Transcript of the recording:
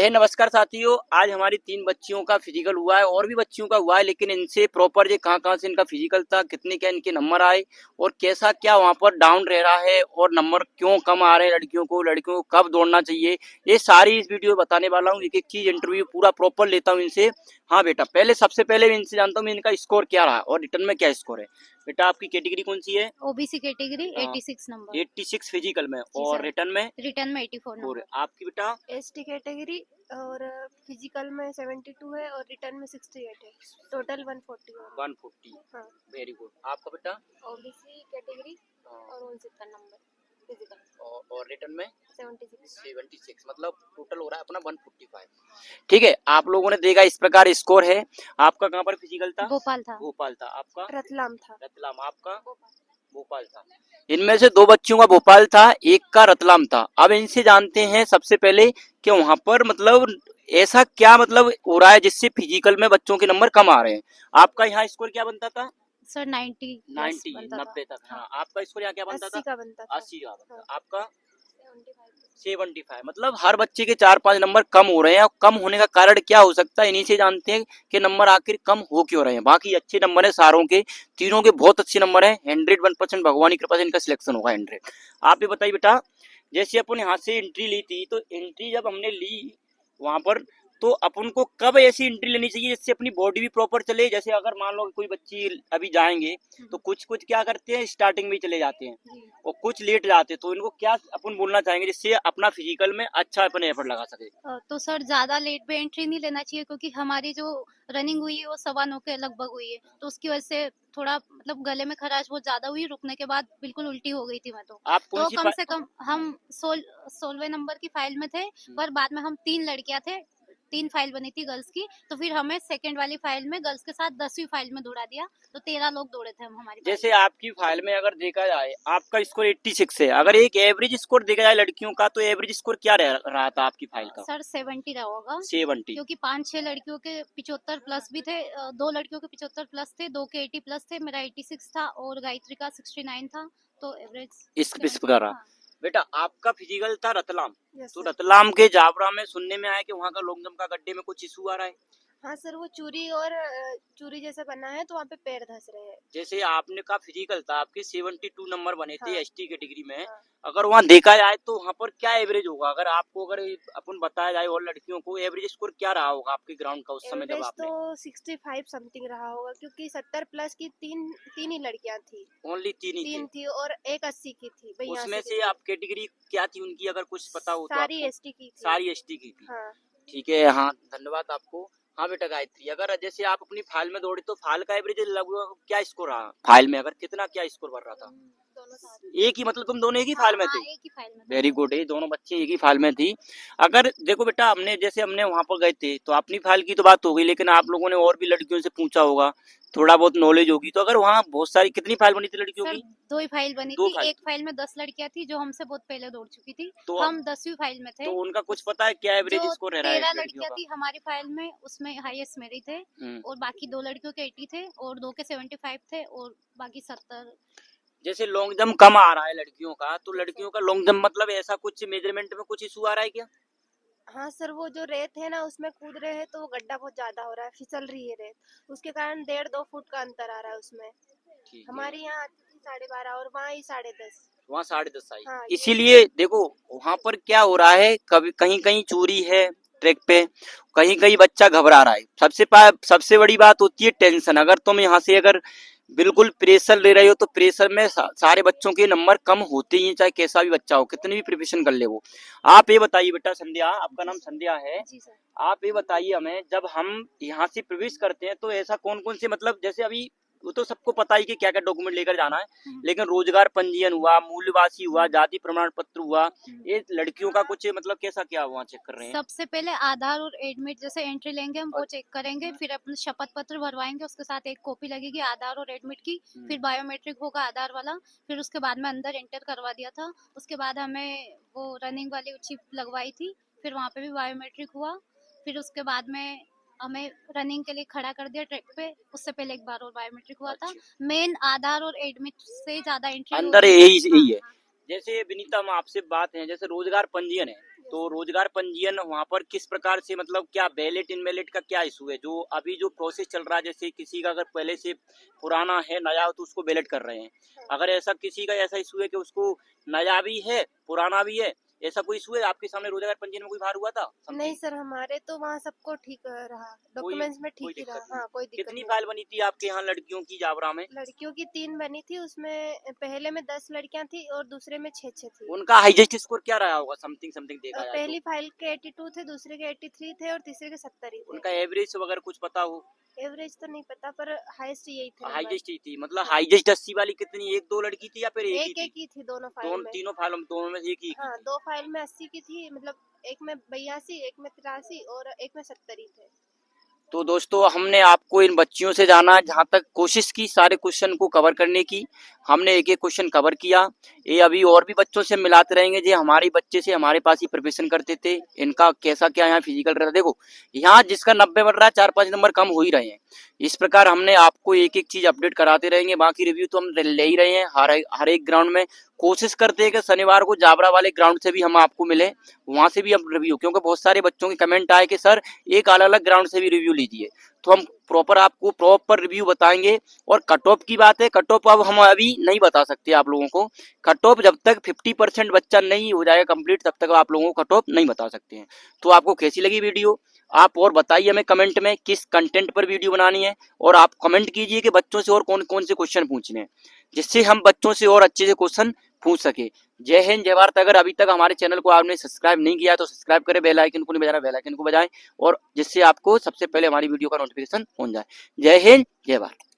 नमस्कार साथियों, आज हमारी 3 बच्चियों का फिजिकल हुआ है और भी बच्चियों का हुआ है, लेकिन इनसे प्रॉपर ये कहाँ से इनका फिजिकल था, कितने क्या इनके नंबर आए और कैसा क्या वहाँ पर डाउन रह रहा है और नंबर क्यों कम आ रहे हैं लड़कियों को कब दौड़ना चाहिए, ये सारी इस वीडियो में बताने वाला हूँ। एक चीज इंटरव्यू पूरा प्रॉपर लेता हूँ इनसे। हाँ बेटा, सबसे पहले मैं इनसे जानता हूँ इनका स्कोर क्या रहा और रिटर्न में क्या स्कोर है। बेटा आपकी कैटेगरी कौन सी है? OBC category 86 number. 86 फिजिकल में और रिटर्न में? रिटर्न में 84 नंबर। आपकी बेटा? एसटी कैटेगरी और फिजिकल में 72 है और रिटर्न में 68 है, टोटल 140 है। 140। हाँ, वेरी गुड। आपका बेटा? ओबीसी कैटेगरी और 69 नंबर फिजिकल और रिटर्न में 76 मतलब टोटल हो रहा है अपना 145। ठीक है, आप लोगों ने देखा इस प्रकार स्कोर है। आपका कहाँ पर फिजिकल था? भोपाल था। भोपाल था। आपका? रतलाम था। रतलाम। आपका? भोपाल था। इनमें से 2 बच्चियों का भोपाल था, एक का रतलाम था। अब इनसे जानते हैं सबसे पहले कि वहाँ पर मतलब ऐसा क्या मतलब हो रहा है जिससे फिजिकल में बच्चों के नंबर कम आ रहे हैं। आपका यहाँ स्कोर क्या बनता था? सर 90 90 तक। हाँ, आपका स्कोर यहाँ क्या बनता था? 80 का बनता था। 80 का बनता। आपका? 75। 75। मतलब हर बच्चे के 4-5 नंबर कम हो रहे हैं। कम होने का कारण क्या हो सकता है, इन्हीं से जानते हैं कि नंबर आखिर कम हो क्यों रहे हैं। बाकी अच्छे नंबर है सारों के, तीनों के बहुत अच्छे नंबर है। 101% भगवान की कृपा से इनका सिलेक्शन होगा 100। आप ये बताइए बेटा, जैसे अपन यहाँ से एंट्री ली थी, तो एंट्री जब हमने ली वहां पर, तो अपन को कब ऐसी एंट्री लेनी चाहिए जिससे अपनी बॉडी भी प्रॉपर चले। जैसे अगर मान लो कोई बच्ची अभी जाएंगे तो कुछ क्या करते हैं, स्टार्टिंग में चले जाते हैं और कुछ लेट जाते हैं, तो इनको क्या अपन बोलना चाहेंगे जिससे अपना फिजिकल में अच्छा अपन एफर्ट लगा सके? तो सर ज्यादा लेट पे एंट्री नहीं लेना चाहिए, क्योंकि हमारी जो रनिंग हुई है वो 9:15 के लगभग हुई है, तो उसकी वजह से थोड़ा मतलब गले में खराश बहुत ज्यादा हुई। रुकने के बाद बिल्कुल उल्टी हो गई थी मैं तो। आप कौन सी कम से कम हम 16वें नंबर की फाइल में थे, पर बाद में हम 3 लड़कियां थे, 3 फाइल बनी थी गर्ल्स की, तो फिर हमें सेकंड वाली फाइल में गर्ल्स के साथ 10वीं फाइल में दौड़ा दिया, तो 13 लोग दौड़े थे हम हमारी। जैसे आपकी फाइल में अगर देखा जाए आपका स्कोर 86 है, अगर एक एवरेज स्कोर देखा जाए लड़कियों का, तो एवरेज स्कोर क्या रहा था आपकी फाइल का? सर 70 रहा होगा, 70। क्योंकि 5-6 लड़कियों के 75 प्लस भी थे, 2 लड़कियों के 75 प्लस थे, 2 के 80 प्लस थे, मेरा 86 था और गायत्री का 69 था, तो एवरेज इस प्रकार। हाँ। बेटा आपका फिजिकल था रतलाम, यस तो सर। रतलाम के जावरा में सुनने में आया कि वहाँ का लॉन्ग जंप का गड्ढे में कुछ इशू आ रहा है। हाँ सर, वो चूरी और चूरी जैसा बना है तो वहाँ पे पैर धंस रहे हैं। जैसे आपने का फिजिकल था, आपके 72 नंबर बने थे हाँ। एसटी कैटेगरी में। हाँ। अगर वहाँ देखा जाए तो वहाँ पर क्या एवरेज होगा, अगर आपको अगर अपन बताया जाए और लड़कियों को एवरेज स्कोर क्या रहा होगा आपके ग्राउंड का उस समय जब एवरेज आपने? तो 65 समथिंग रहा होगा, क्योंकि 70 प्लस की तीन ही लड़कियां थी। ओनली 3 ही थे? 3 थी और एक 80 की थी। उसमें से आप कैटेगरी क्या थी उनकी, अगर कुछ पता हो तो सारी आपको? एसटी की थी। सारी एसटी की थी। हाँ। ठीक है, हाँ धन्यवाद आपको। हाँ बेटा गायत्री, अगर जैसे आप अपनी फाइल में दौड़ी तो फाइल का एवरेज लगभग क्या स्कोर रहा फाइल में, अगर कितना क्या स्कोर बढ़ रहा था? दोनों साथ। एक ही, मतलब तुम दोनों एक ही फाइल में थे? एक ही फाइल में। वेरी गुड है, दोनों बच्चे एक ही फाइल में थी। अगर देखो बेटा, हमने वहां पर गए थे तो अपनी फाइल की तो बात हो गई, लेकिन आप लोगों ने और भी लड़कियों से पूछा होगा, थोड़ा बहुत नॉलेज होगी, तो अगर वहाँ बहुत सारी कितनी फाइल बनी थी लड़कियों सर की? 2 ही फाइल बनी दो थी। फाइल। एक फाइल में 10 लड़कियां थी जो हमसे बहुत पहले दौड़ चुकी थी, तो हम 10वीं फाइल में थे। तो उनका कुछ पता है क्या एवरेज जो स्कोर रह रहा है 13 लड़कियों लड़कियां का? थी हमारी फाइल में, उसमें हाईएस्ट मेरी थे, और बाकी 2 लड़कियों के 80 थे और 2 के 75 थे और बाकी 70। जैसे लॉन्ग जंप कम आ रहा है लड़कियों का, तो लड़कियों का लॉन्ग जंप मतलब ऐसा कुछ मेजरमेंट में कुछ इशू आ रहा है क्या? हाँ सर, वो जो रेत है ना उसमें कूद रहे हैं तो वो गड्ढा बहुत ज्यादा हो रहा है, फिसल रही है रेत, उसके कारण 1.5-2 फुट का अंतर आ रहा है उसमें। हमारी यहाँ आती थी 12.5 और वहाँ ही 10.5। वहाँ 10.5 आई। हाँ, इसीलिए देखो वहाँ पर क्या हो रहा है, कभी कहीं कहीं चोरी है ट्रैक पे, कहीं कहीं बच्चा घबरा रहा है। सबसे बड़ी बात होती है टेंशन। अगर तुम यहाँ से अगर बिल्कुल प्रेशर ले रहे हो तो प्रेशर में सारे बच्चों के नंबर कम होते ही हैं, चाहे कैसा भी बच्चा हो, कितनी भी प्रिपरेशन कर ले वो। आप ये बताइए बेटा, संध्या, आपका नाम संध्या है। जी सर। आप ये बताइए हमें, जब हम यहाँ से प्रवेश करते हैं तो ऐसा कौन कौन से, मतलब जैसे अभी वो तो सबको पता ही कि क्या क्या डॉक्यूमेंट लेकर जाना है, लेकिन रोजगार पंजीयन हुआ, मूल्यवासी हुआ, जाति प्रमाण पत्र हुआ, ये लड़कियों का कुछ मतलब कैसा क्या वहाँ चेक कर रहे हैं? सबसे पहले आधार और एडमिट जैसे एंट्री लेंगे हम, वो चेक करेंगे, फिर अपने शपथ पत्र भरवाएंगे, उसके साथ एक कॉपी लगेगी आधार और एडमिट की, फिर बायोमेट्रिक होगा आधार वाला, फिर उसके बाद में अंदर एंटर करवा दिया था। उसके बाद हमें वो रनिंग वाली चिप लगवाई थी, फिर वहाँ पे भी बायोमेट्रिक हुआ, फिर उसके बाद में हमें रनिंग के लिए खड़ा कर दिया ट्रैक पे। उससे पहले एक बार और बायोमेट्रिक हुआ था। मेन आधार और एडमिट से ज्यादा एंट्री अंदर यही है। जैसे विनीता, हम आपसे बात है, जैसे रोजगार पंजीयन है, तो रोजगार पंजीयन वहाँ पर किस प्रकार से, मतलब क्या बैलेट इनवैलिड का क्या इशू है? जो अभी जो प्रोसेस चल रहा है, जैसे किसी का अगर पहले से पुराना है नया हो तो उसको बैलेट कर रहे हैं, अगर ऐसा किसी का ऐसा इशू है कि उसको नया भी है पुराना भी है, ऐसा कोई इशू है आपके सामने रोजगार पंजीयन में कोई बाहर हुआ था? नहीं सर, हमारे तो वहाँ सबको ठीक रहा, डॉक्यूमेंट्स में ठीक ही रहा। हाँ, कोई दिक्कत कितनी नहीं। फाइल बनी थी आपके यहाँ लड़कियों की जावरा में? लड़कियों की 3 बनी थी, उसमें पहले में 10 लड़कियां थी और दूसरे में 6 थी। उनका हाईएस्ट स्कोर क्या रहा होगा? समथिंग समथिंग देखा जाए पहली तो फाइल के 82 थे, दूसरे के 83 थे और तीसरे के 70 ही थे। उनका एवरेज वगैरह कुछ पता हो? एवरेज तो नहीं पता, पर हाईएस्ट यही थे नंबर। हाईएस्ट ही थी, मतलब हाईएस्ट 80 वाली कितनी, एक दो लड़की थी या फिर एक एक ही थी दोनों फाइल दोनों में। तीनों फाइलों में, दोनों में से एक ही? हाँ, 2 फाइल में 80 की थी, मतलब एक में 82, एक में 83 और एक में 70 ही थे। तो दोस्तों हमने आपको इन बच्चियों से जाना, जहाँ तक कोशिश की सारे क्वेश्चन को कवर करने की, हमने एक एक क्वेश्चन कवर किया। ये अभी और भी बच्चों से मिलाते रहेंगे जो हमारे बच्चे से हमारे पास ही प्रिपरेशन करते थे, इनका कैसा क्या यहाँ फिजिकल रहता। देखो यहाँ जिसका 90 बन रहा है 4-5 नंबर कम हो ही रहे हैं। इस प्रकार हमने आपको एक एक चीज अपडेट कराते रहेंगे। बाकी रिव्यू तो हम ले ही रहे हैं हर एक ग्राउंड में। कोशिश करते हैं कि शनिवार को जाबरा वाले ग्राउंड से भी हम आपको मिले, वहां से भी हम रिव्यू, क्योंकि बहुत सारे बच्चों के कमेंट आए कि सर एक अलग अलग ग्राउंड से भी रिव्यू लीजिए, तो हम आपको प्रॉपर रिव्यू बताएंगे। और कट ऑफ की बात है, कट ऑफ अब हम अभी नहीं बता सकते आप लोगों को। कट ऑफ जब तक 50% बच्चा नहीं हो जाएगा कंप्लीट, तब तक आप लोगों को कट ऑफ नहीं बता सकते हैं। तो आपको कैसी लगी वीडियो आप और बताइए हमें कमेंट में किस कंटेंट पर वीडियो बनानी है, और आप कमेंट कीजिए कि बच्चों से और कौन कौन से क्वेश्चन पूछने हैं, जिससे हम बच्चों से और अच्छे से क्वेश्चन पूछ सके। जय हिंद जय भारत। अगर अभी तक हमारे चैनल को आपने सब्सक्राइब नहीं किया तो सब्सक्राइब करें, बेल आइकन को नहीं बजाना बेल आइकन को बजाएं, और जिससे आपको सबसे पहले हमारी वीडियो का नोटिफिकेशन पहुंच जाए। जय हिंद जय भारत।